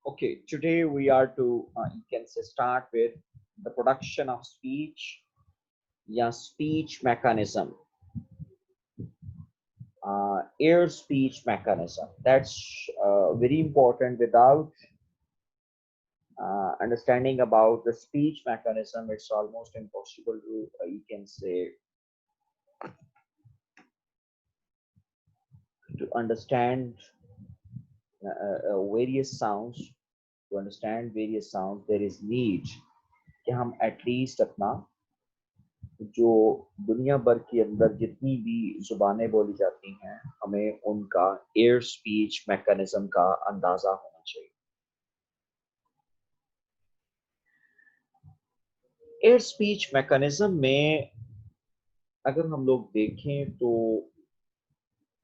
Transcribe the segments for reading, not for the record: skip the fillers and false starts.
Okay, today we are to you can say start with the production of speech, yeah, speech mechanism, air speech mechanism. That's very important. Without understanding about the speech mechanism, it's almost impossible to you can say to understand various sounds. To understand various sounds, there is need कि हम at least अपना जो दुनिया भर के अंदर जितनी भी जुबानें बोली जाती हैं हमें उनका एयर स्पीच मैकेनिज्म का अंदाजा होना चाहिए। एयर स्पीच मैकेनिज्म में अगर हम लोग देखें तो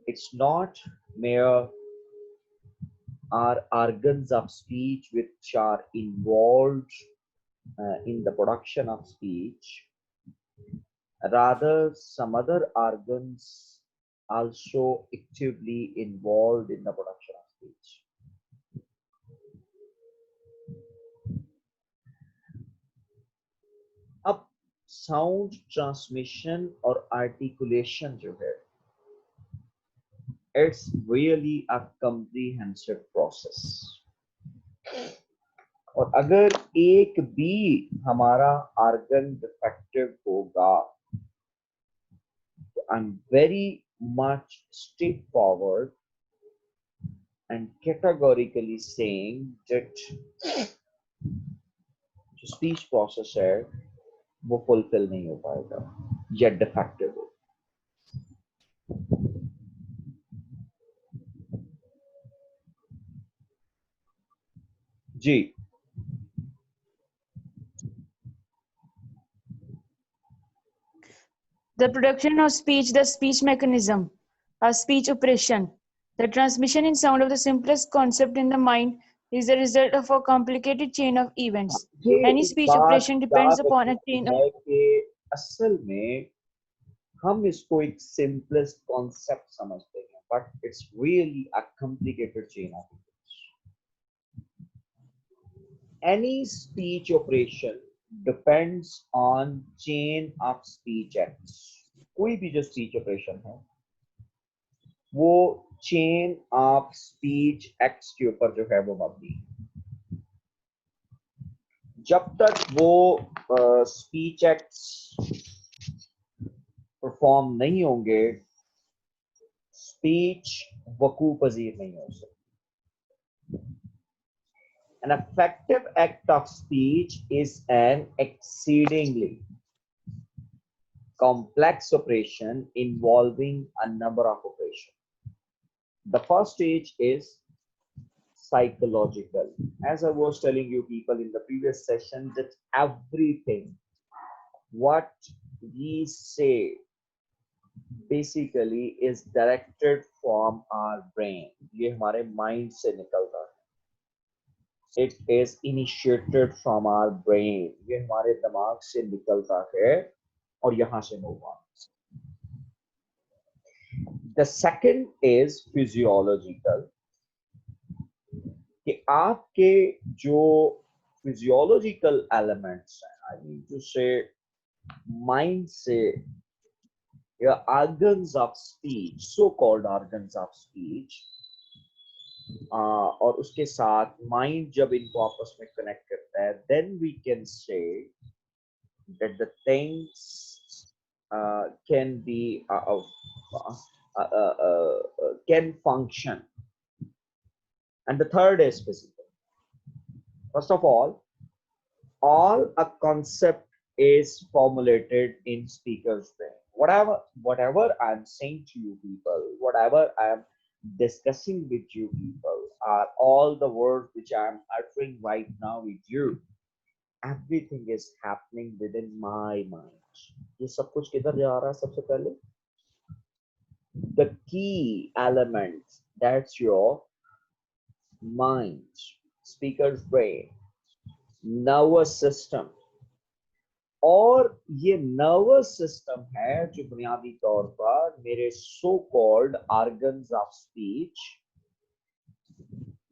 it's not mere are organs of speech which are involved in the production of speech. Rather, some other organs also actively involved in the production of speech. अब साउंड ट्रांसमिशन और articulation जो है it's really a comprehensive process. और अगर एक भी हमारा organ defective होगा तो I am very much straight forward and categorically saying that जो स्पीच प्रोसेस है वो फुलफिल नहीं हो पाएगा या डिफेक्टिव हो। जी The production of speech, the speech mechanism, a speech operation. The transmission in sound of the simplest concept in the mind is the result of a complicated chain of events. ये Any एक speech बात operation depends याद upon a रखनी chain of है कि असल में हम इसको एक सिंपलेस्ट कॉन्सेप्ट समझते हैं but it's really a complicated chain of any speech operation depends on chain of speech acts. कोई भी जो स्पीच ऑपरेशन है वो चेन ऑफ स्पीच एक्ट्स के ऊपर जो है वो मबनी है। जब तक वो स्पीच एक्ट्स परफॉर्म नहीं होंगे स्पीच वकू पजीर नहीं हो सकती। An effective act of speech is an exceedingly complex operation involving a number of operations. The first stage is psychological. As I was telling you people in the previous session that everything what we say basically is directed from our brain. ये हमारे mind से निकलता है। It is initiated from our brain. ये हमारे दिमाग से निकलता है और यहाँ से move on. The second is physiological. कि आपके जो physiological elements हैं, I mean to say mind से या organs of speech, so-called organs of speech, और उसके साथ माइंड जब इनको आपस में कनेक्ट करता है then we can say that the things can be can function. And the third is physical. First of all a concept is formulated in speaker's brain. Whatever I'm saying to you people, whatever I am discussing with you people are all the words which I'm uttering right now with you. Everything is happening within my mind. ये सब कुछ किधर जा रहा है सबसे पहले? The key element, that's your mind, speaker's brain, nervous system. और ये नर्वस सिस्टम है जो बुनियादी तौर पर मेरे so called organs of speech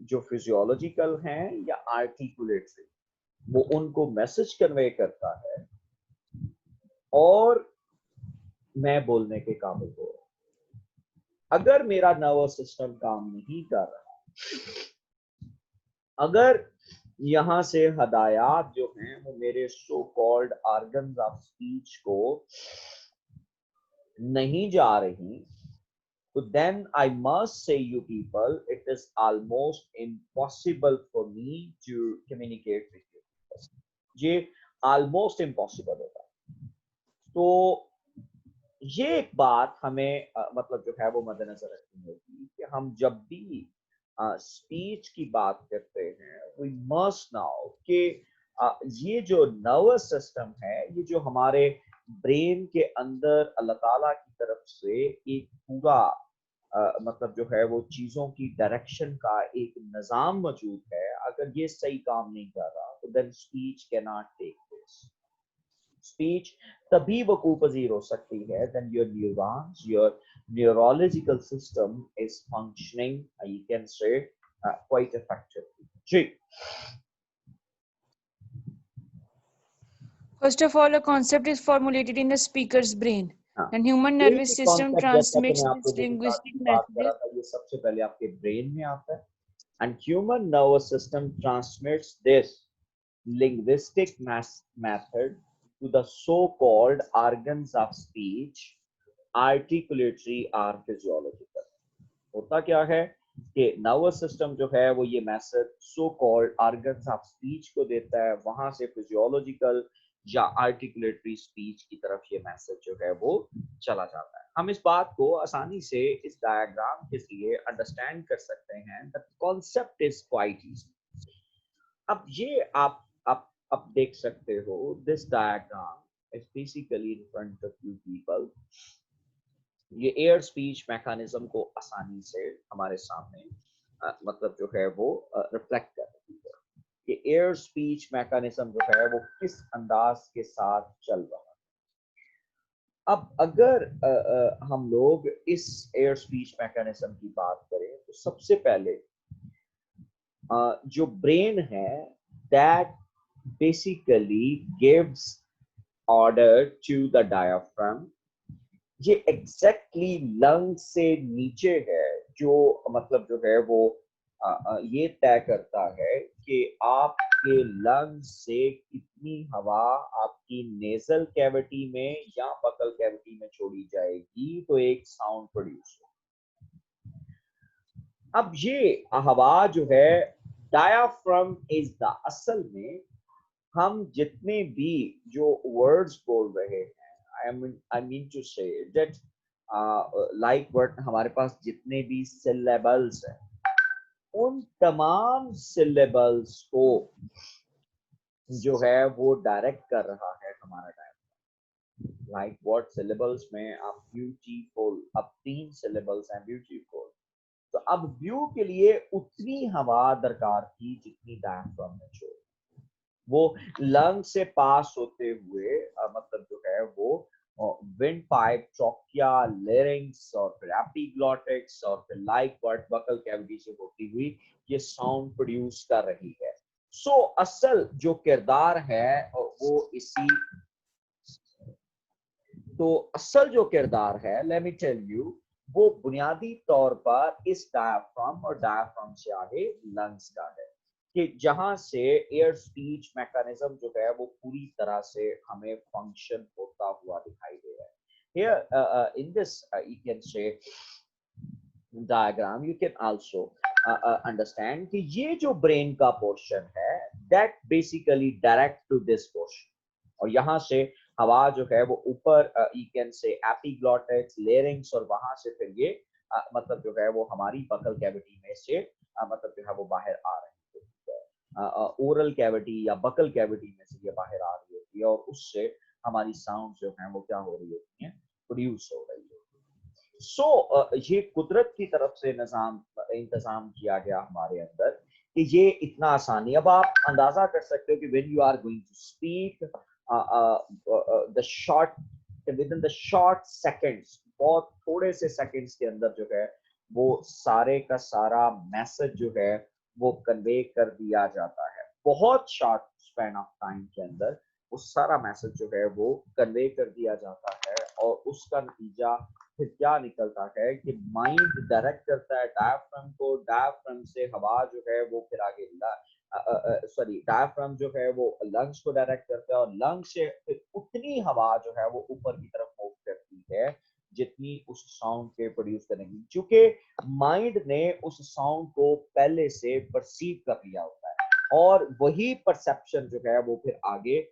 जो फिजियोलॉजिकल हैं या आर्टिकुलेटरी, वो उनको मैसेज कन्वे करता है और मैं बोलने के काबिल हो रहा हूं। अगर मेरा नर्वस सिस्टम काम नहीं कर रहा, अगर यहां से हदायत जो हैं वो मेरे so called organs of speech को नहीं जा रही, so then I must say you people, it is almost impossible for me to communicate with you. ये almost impossible होगा। तो ये एक बात हमें मतलब जो है वो मद्देनजर रखनी होगी कि हम जब भी स्पीच की बात करते हैं, वी मस्ट नाउ कि ये जो नर्वस सिस्टम है, ये जो हमारे ब्रेन के अंदर अल्लाह ताला की तरफ से एक पूरा मतलब जो है वो चीजों की डायरेक्शन का एक निजाम मौजूद है, अगर ये सही काम नहीं कर रहा तो then speech can not take place. Speech तभी वकू पजीर हो सकती है then your neurons, your neurological system is functioning, you can say quite effectively। जी First of all, a concept is formulated in the speaker's brain, हाँ, and human एक nervous ही system concept जैसा कि transmits मैं आपको this जो linguistic बात कर रहा messages. था, ये सबसे पहले आपके ब्रेन में आता है and human nervous system transmits this linguistic method to the so-called organs of speech, articulatory or physiological। होता क्या है कि नर्वस सिस्टम जो है वो ये message so called organs of speech को देता है, वहां से फिजियोलॉजिकल या आर्टिकुलेटरी स्पीच की तरफ ये मैसेज जो है वो चला जाता है। हम इस बात को आसानी से इस डायग्राम के जरिए अंडरस्टैंड कर सकते हैं। The concept is quite easy. अब ये आप देख सकते हो, this diagram is basically in front of you people. ये एयर स्पीच मैकेनिज्म को आसानी से हमारे सामने मतलब जो है वो रिफ्लेक्ट कर रही है कि एयर स्पीच मैकेनिज्म जो है वो किस अंदाज के साथ चल रहा है। अब अगर हम लोग इस एयर स्पीच मैकेनिज्म की बात करें तो सबसे पहले जो ब्रेन है that basically gives order to the diaphragm. ये एग्जैक्टली लंग से नीचे है, जो मतलब जो है वो ये तय करता है कि आपके लंग से कितनी हवा आपकी नेजल कैविटी में या बकल कैविटी में छोड़ी जाएगी तो एक साउंड प्रोड्यूस हो। अब ये हवा जो है डायाफ्राम इज द असल में हम जितने भी जो वर्ड्स बोल रहे हैं, I mean to say that like what हमारे पास जितने भी syllables हैं, उन तमाम syllables को जो है वो डायरेक्ट कर रहा है हमारा डायफ्राम। like what syllables में आप beautiful, अब 3 syllables हैं beautiful, तो अब व्यू के लिए उतनी हवा दरकार थी जितनी डायफ्राम में छोड़, वो लंग से पास होते हुए मतलब जो है वो विंड पाइप, ट्रोकिया, लेरिंग्स और फिर एपिग्लॉटिक्स और फिर लाइक वर्ड बकल कैविटी से होती हुई ये साउंड प्रोड्यूस कर रही है। सो असल जो किरदार है वो इसी, तो असल जो किरदार है लेट मी टेल यू, वो बुनियादी तौर पर इस डायफ्राम और डायफ्राम से आगे लंग्स का है कि जहां से एयर स्पीच मैकेनिज्म जो है वो पूरी तरह से हमें फंक्शन होता हुआ दिखाई दे रहा है। Here in this you can say diagram you can also understand कि ये जो ब्रेन का पोर्शन है that basically direct to this portion, और यहाँ से हवा जो है वो ऊपर you can say epiglottis, larynx और वहां से फिर ये मतलब जो है वो हमारी बकल कैविटी में से मतलब जो है वो बाहर आ रहे हैं, ओरल कैविटी या बकल कैविटी में से ये बाहर आ रही होती है और उससे हमारी साउंड जो है वो क्या हो रही होती है, प्रोड्यूस हो रही है। सो ये कुदरत की तरफ से इंतजाम किया गया हमारे अंदर कि ये इतना आसानी, अब आप अंदाजा कर सकते हो कि when you are going to speak the short within the short seconds, बहुत थोड़े से सेकंड्स के अंदर जो है वो सारे का सारा मैसेज जो है वो कन्वे कर दिया जाता है। बहुत शॉर्ट स्पैन ऑफ टाइम के अंदर वो सारा मैसेज जो है वो कन्वे कर दिया जाता है, और उसका नतीजा फिर क्या निकलता है कि माइंड डायरेक्ट करता है डायफ्राम को, डायफ्राम से हवा जो है वो फिर आगे सॉरी डायफ्राम जो है वो लंग्स को डायरेक्ट करता है, और लंग्स से फिर उतनी हवा जो है वो ऊपर की तरफ मूव करती है जितनी उस साउंड के प्रोड्यूस करेंगी, क्योंकि माइंड ने उस साउंड को पहले से परसीव कर लिया होता है, और वही परसेप्शन जो है वो फिर आगे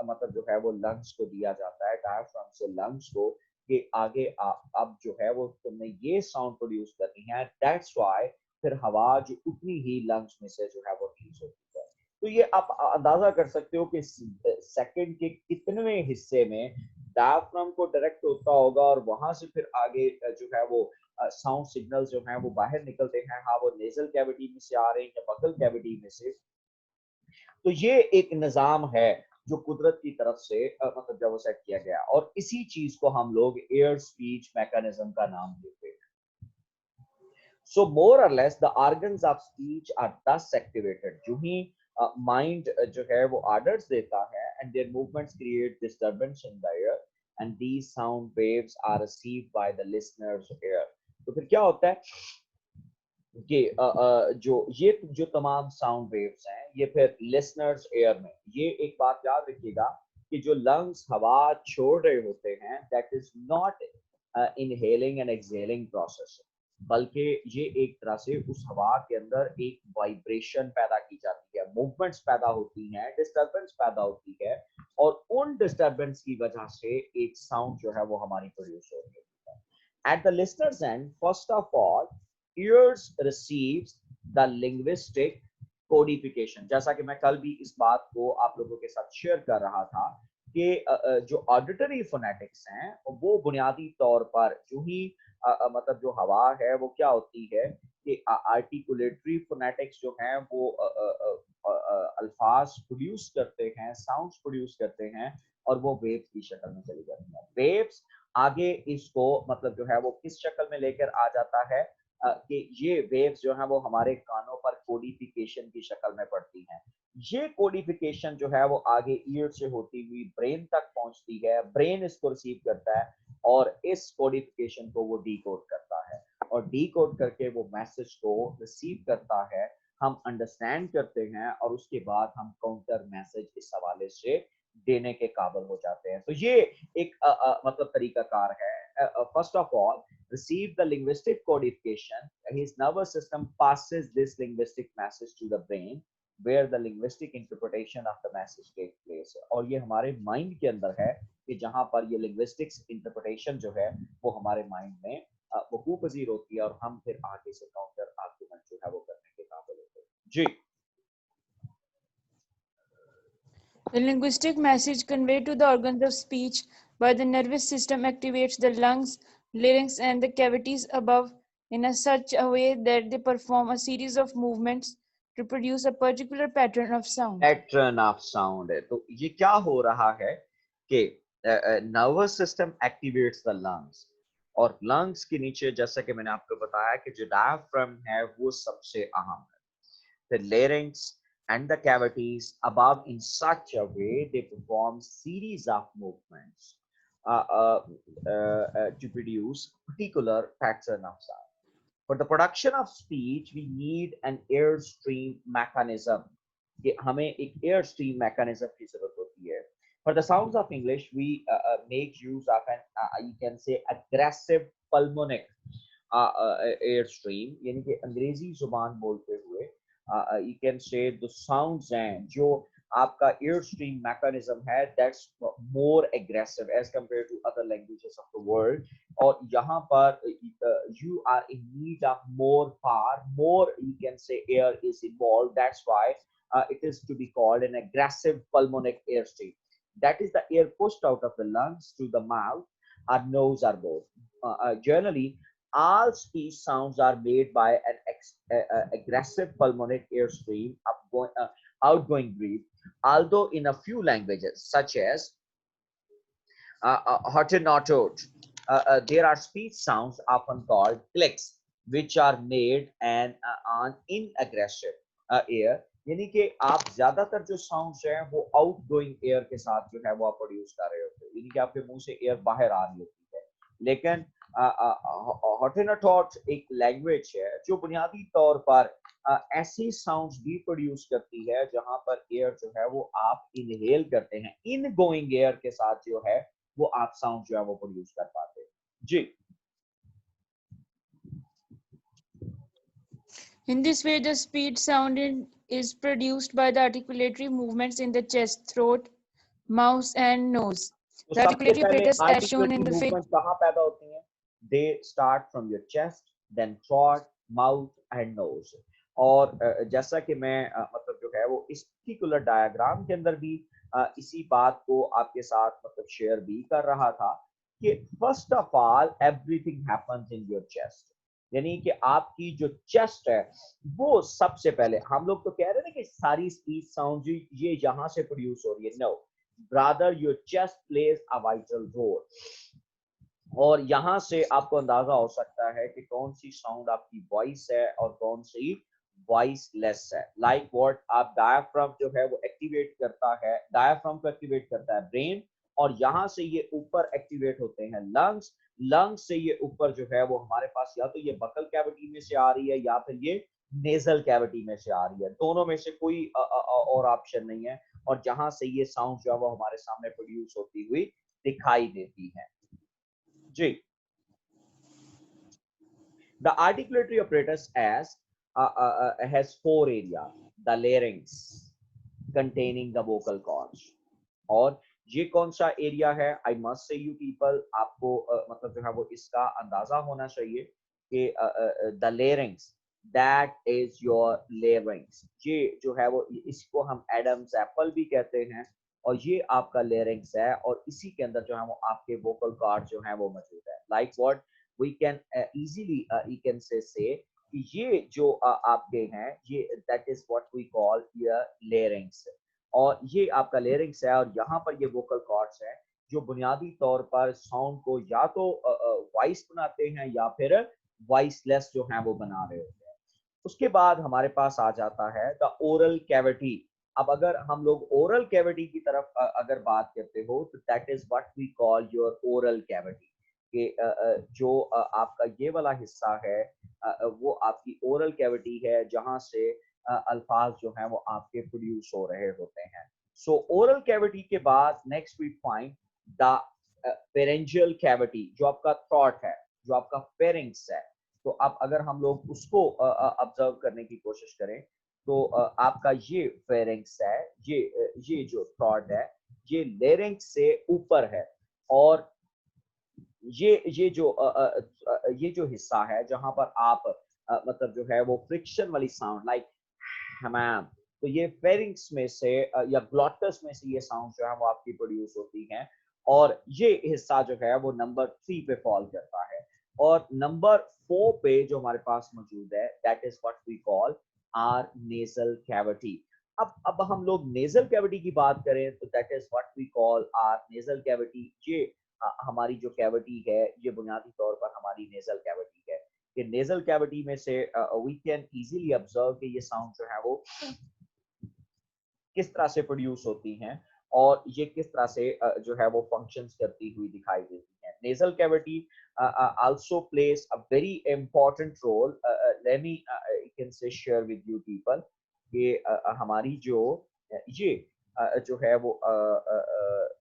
मतलब जो है वो लंग्स को दिया जाता है, डायफ्राम से लंग्स को, कि आगे अब जो है वो तुमने ये साउंड प्रोड्यूस करनी है, दैट्स व्हाई फिर हवा जो उतनी ही लंग्स में से जो है वो रिलीज होती है। तो ये आप अंदाजा कर सकते हो कि सेकंड के कितने हिस्से में डायफ्राम को डायरेक्ट होता होगा, और वहां से फिर आगे जो है वो साउंड सिग्नल्स जो हैं वो बाहर निकलते हैं, हाँ वो नेजल कैविटी में से आ रहे हैं या बगल कैविटी में से। तो ये एक निज़ाम है जो कुदरत की तरफ से मतलब जब वो सेट किया गया, और इसी चीज को हम लोग एयर स्पीच मैकेनिज्म का नाम देते हैं। So more or less the organs of speech are thus activated जो ही माइंड जो है वो ऑर्डर्स देता है, and their movements create disturbance in the air, and these sound waves are received by the listener's ear। तो फिर क्या होता है कि जो तमाम साउंड वेव्स हैं ये फिर लिसनर्स एयर में, ये एक बात याद रखिएगा कि जो लंग्स हवा छोड़ रहे होते हैं that is not inhaling and exhaling process, बल्कि ये एक तरह से उस हवा के अंदर एक वाइब्रेशन पैदा की जाती है, मूवमेंट्स पैदा होती हैं, डिस्टरबेंस पैदा होती है, और उन डिस्टरबेंस की वजह से एक साउंड जो है वो हमारी प्रोड्यूस हो रही है। At the listener's end, first of all, ears receives the linguistic codification। जैसा कि मैं कल भी इस बात को आप लोगों के साथ शेयर कर रहा था कि जो ऑडिटरी फोनेटिक्स हैं वो बुनियादी तौर पर जो ही मतलब जो हवा है वो क्या होती है कि आर्टिकुलेटरी फोनेटिक्स जो हैं वो अल्फाज प्रोड्यूस करते हैं, साउंड्स प्रोड्यूस करते हैं, और वो वेव्स की शक्ल में चली जाती हैं। वेव्स आगे इसको मतलब जो है वो किस शक्ल में लेकर आ जाता है कि ये वेव्स जो है वो हमारे कानों पर कोडिफिकेशन की शक्ल में पड़ती हैं। ये कोडिफिकेशन जो है वो आगे ईयर से होती हुई ब्रेन तक पहुंचती है, ब्रेन इसको रिसीव करता है, और इस कोडिफिकेशन को वो डीकोड करता है, और डीकोड करके वो मैसेज को रिसीव करता है, हम अंडरस्टैंड करते हैं, और उसके बाद हम काउंटर मैसेज इस हवाले से देने के काबिल हो जाते हैं। तो ये एक मतलब तरीकाकार है। First of all, receive the linguistic codification, his nervous system passes this linguistic message to the brain where the linguistic interpretation of the message takes place। और ये हमारे माइंड के अंदर है कि जहां पर ये linguistics interpretation जो है वो हमारे माइंड में वकूफ पजीर होती है, और हम फिर आगे से काउंटर आर्गुमेंट जो है वो करने के काबिल होते हैं। जी The linguistic message conveyed to the organs of speech by the nervous system activates the lungs, larynx, and the cavities above in a such a way that they perform a series of movements to produce a particular pattern of sound. Pattern of sound है। तो ये क्या हो रहा है कि nervous system activates the lungs, और lungs के नीचे जैसा कि मैंने आपको बताया कि जो डायफ्राम है वो सबसे अहम है, the larynx and the cavities above in such a way they perform series of movements to produce particular pattern of sound। For the production of speech we need an airstream mechanism, कि हमें एक airstream mechanism की जरूरत होती है। For the sounds of English we make use of an you can say aggressive pulmonic airstream, यानी कि अंग्रेजी जुबान बोलते हुए you can say the sounds हैं जो आपका airstream mechanism है that's more aggressive as compared to other languages of the world, और यहाँ पर you are in need of more power, more you can say air is involved, that's why it is to be called an aggressive pulmonic airstream। That is the air pushed out of the lungs to the mouth or nose or both। Generally all speech sounds are made by an aggressive pulmonic airstream outgoing breath, although in a few languages such as Hottentot, there are speech sounds often called clicks which are made and on inaggressive air, यानी कि आप ज्यादातर जो sound जो है वो outgoing air के साथ जो है वो आप प्रोड्यूस कर रहे होते हैं, यानी कि आपके मुंह से एयर बाहर आ रही होती है। लेकिन हॉटेनाटॉट एक लैंग्वेज है जो बुनियादी तौर पर ऐसी साउंड्स भी प्रोड्यूस करती है जहां पर एयर जो है वो आप इनहेल करते हैं, इन गोइंग एयर के साथ जो है वो आप साउंड जो है वो प्रोड्यूस कर पाते हैं। जी। In this way, the speech sound is produced by the articulatory movements in the chest, throat, mouth, and nose. तो The सबसे articulatory पहले apparatus, as shown articulatory in the figure, movement कहाँ पैदा होती हैं? They start from your chest, then throat, mouth and nose. और जैसा कि मैं मतलब जो है वो इस पर्टिकुलर डायग्राम के अंदर भी इसी बात को आपके साथ मतलब शेयर भी कर रहा था कि first of all everything happens in your chest, यानी कि आपकी जो चेस्ट है वो सबसे पहले, हम लोग तो कह रहे हैं ना कि सारी स्पीच साउंड ये यहाँ से प्रोड्यूस हो रही है, no, rather your chest plays a vital role। और यहां से आपको अंदाजा हो सकता है कि कौन सी साउंड आपकी वॉइस है और कौन सी वॉइस लेस है। लाइक व्हाट, आप डायफ्राम जो है वो एक्टिवेट करता है, डायफ्राम को एक्टिवेट करता है ब्रेन, और यहां से ये ऊपर एक्टिवेट होते हैं लंग्स। लंग्स से ये ऊपर जो है वो हमारे पास या तो ये बकल कैविटी में से आ रही है या फिर ये नेजल कैविटी में से आ रही है, दोनों में से कोई और ऑप्शन नहीं है। और जहां से ये साउंड जो है वो हमारे सामने प्रोड्यूस होती हुई दिखाई देती है। जी। The articulatory apparatus has four areas: the larynx containing the vocal cords। और ये कौन सा एरिया है? I must say you people, आपको मतलब जो है वो इसका अंदाजा होना चाहिए कि the larynx, that is your larynx. ये जो है वो इसको हम एडम्स एप्पल भी कहते हैं, और ये आपका लेरिंग्स है, और इसी के अंदर जो है वो आपके वोकल कॉर्ड जो है वो मौजूद है। Like what we can easily you can say कि ये जो आपके हैं ये that is what we call your larynx. और ये आपका लेरिंग्स है, और यहाँ पर ये वोकल कॉर्ड्स हैं जो बुनियादी तौर पर साउंड को या तो वॉइस बनाते हैं या फिर वॉइसलेस जो है वो बना रहे होते हैं। उसके बाद हमारे पास आ जाता है द ओरल कैविटी। अब अगर हम लोग ओरल कैविटी की तरफ अगर बात करते हो तो that is what we call your oral cavity, कि जो आपका ये वाला हिस्सा है वो आपकी ओरल कैविटी है, जहां से अल्फाज जो हैं वो आपके प्रोड्यूस हो रहे होते हैं। सो ओरल कैविटी के बाद next we find the pharyngeal cavity, जो आपका थ्रॉट है, जो आपका फेरिंग्स है। तो अब अगर हम लोग उसको ऑब्जर्व करने की कोशिश करें तो आपका ये फेरिंग्स है, ये जो थ्रॉट है ये लेरिंक्स से ऊपर है। और ये जो हिस्सा है जहां पर आप मतलब जो है वो फ्रिक्शन वाली साउंड लाइक हमाम, तो ये फेरिंग्स में से या ग्लॉटस में से ये साउंड जो है वो आपकी प्रोड्यूस होती हैं। और ये हिस्सा जो है वो नंबर 3 पे फॉल करता है। और नंबर 4 पे जो हमारे पास मौजूद है that is what we call our nasal cavity. अब हम लोग नेजल कैविटी की बात करें तो that is what we call our nasal cavity. ये हमारी जो कैविटी है ये बुनियादी तौर पर हमारी नेजल कैविटी है। कि नेजल कैविटी में से वी कैन इजीली ऑब्जर्व कि ये साउंड जो है वो किस तरह से प्रोड्यूस होती हैं और ये किस तरह से जो है वो फंक्शंस करती हुई दिखाई देती हैं। Nasal cavity also plays a very important role, let me you can say share with you people कि हमारी जो ये जो है वो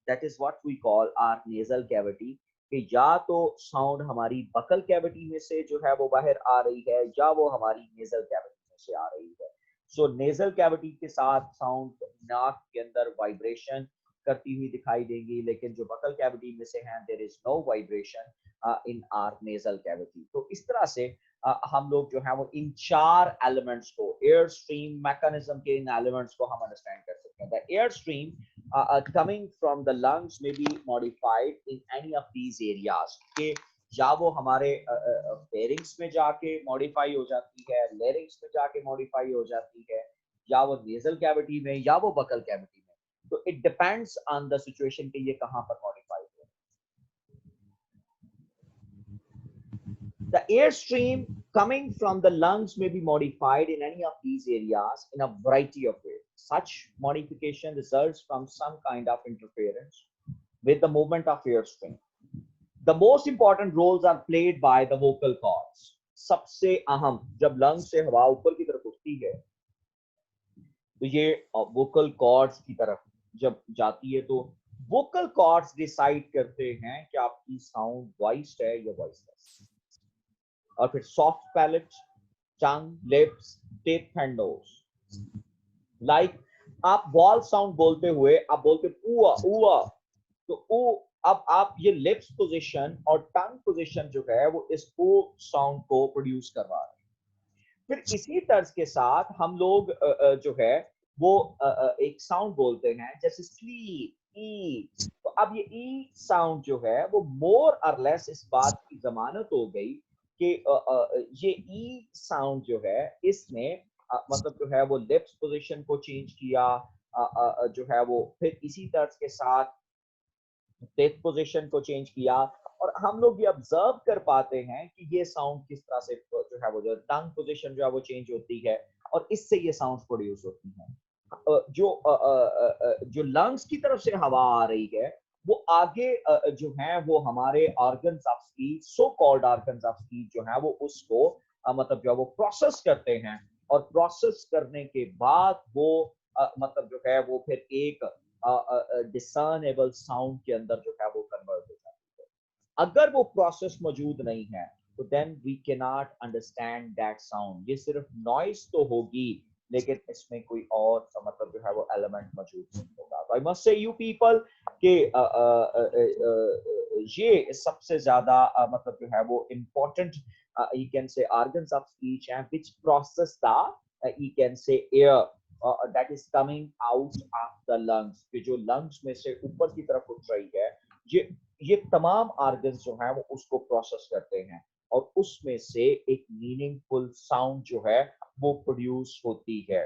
that is what we call our nasal cavity, कि या तो साउंड हमारी बकल कैविटी में से जो है वो बाहर आ रही है या वो हमारी नेजल कैविटी में से आ रही है। सो नेजल कैविटी के साथ साउंड नाक के अंदर वाइब्रेशन करती हुई दिखाई देंगी, लेकिन जो बकल कैविटी में से हैं there is no vibration in our nasal cavity. तो इस तरह से हम लोग जो है वो इन चार एलिमेंट्स को, एयर स्ट्रीम मैकेनिज्म के इन एलिमेंट्स को हम अंडरस्टैंड कर सकते हैं। The air stream coming from the lungs may be modified in any of these areas, के या वो हमारे फेरिंग्स में जाके मॉडिफाई हो जाती है, लेरिंग्स में जाके मॉडिफाई हो जाती है, या वो नेजल कैविटी में या वो बकल कैविटी में। तो it depends on the situation कि ये कहां पर मॉडिफाई हो। The airstream coming from the lungs may be modified in any of these areas in a variety of ways. Such modification results from some kind of interference with the movement of airstream. The most important roles are played by the vocal cords. सबसे अहम, जब lung से हवा ऊपर की तरफ उठती है तो ये वोकल कॉर्ड्स की तरफ जब जाती है तो वोकल कॉर्ड्स डिसाइड करते हैं कि आपकी साउंड वॉइस्ड है या वॉइसलेस। और फिर soft palate, tongue, lips, tip and nose. Like आप वॉल साउंड बोलते हुए आप बोलते ऊआ ऊआ, तो ऊ, अब आप ये लिप्स पोजीशन और टंग पोजीशन जो है वो इस ओ साउंड को प्रोड्यूस कर रहा है। फिर इसी तर्ज के साथ हम लोग जो है वो एक साउंड बोलते हैं जैसे स्लीप, ई। तो अब ये ई साउंड जो है वो मोर और लेस इस बात की जमानत हो गई कि ये ई साउंड जो है इसने मतलब जो है वो लिप्स पोजीशन को चेंज किया, जो है वो फिर इसी तर्ज के साथ टेथ पोजीशन को चेंज किया। और हम लोग ये ऑब्जर्व कर पाते हैं कि ये साउंड किस तरह से जो है वो जो टंग पोजीशन जो है वो चेंज होती है और इससे ये साउंड्स प्रोड्यूस होती हैं। जो लंग्स की तरफ से हवा आ रही है वो आगे जो है वो हमारे organs of speech, so called organs of speech जो है वो उसको मतलब जो है वो प्रोसेस करते हैं और प्रोसेस करने के बाद वो मतलब जो है वो फिर एक डिसर्नेबल साउंड के अंदर जो है वो कन्वर्ट हो जाती है। अगर वो प्रोसेस मौजूद नहीं है तो then we can not understand that sound. ये सिर्फ नॉइस तो होगी लेकिन इसमें कोई और मतलब जो है वो एलिमेंट मौजूद नहीं होगा। तो I must say you people के ये सबसे ज्यादा मतलब जो है वो important you can say organs of speech and which process the you can say air that is coming out of the lungs, कि जो lungs में से ऊपर की तरफ उठ रही है, ये तमाम organs जो हैं वो उसको प्रोसेस करते हैं और उसमें से एक मीनिंगफुल साउंड जो है वो प्रोड्यूस होती है।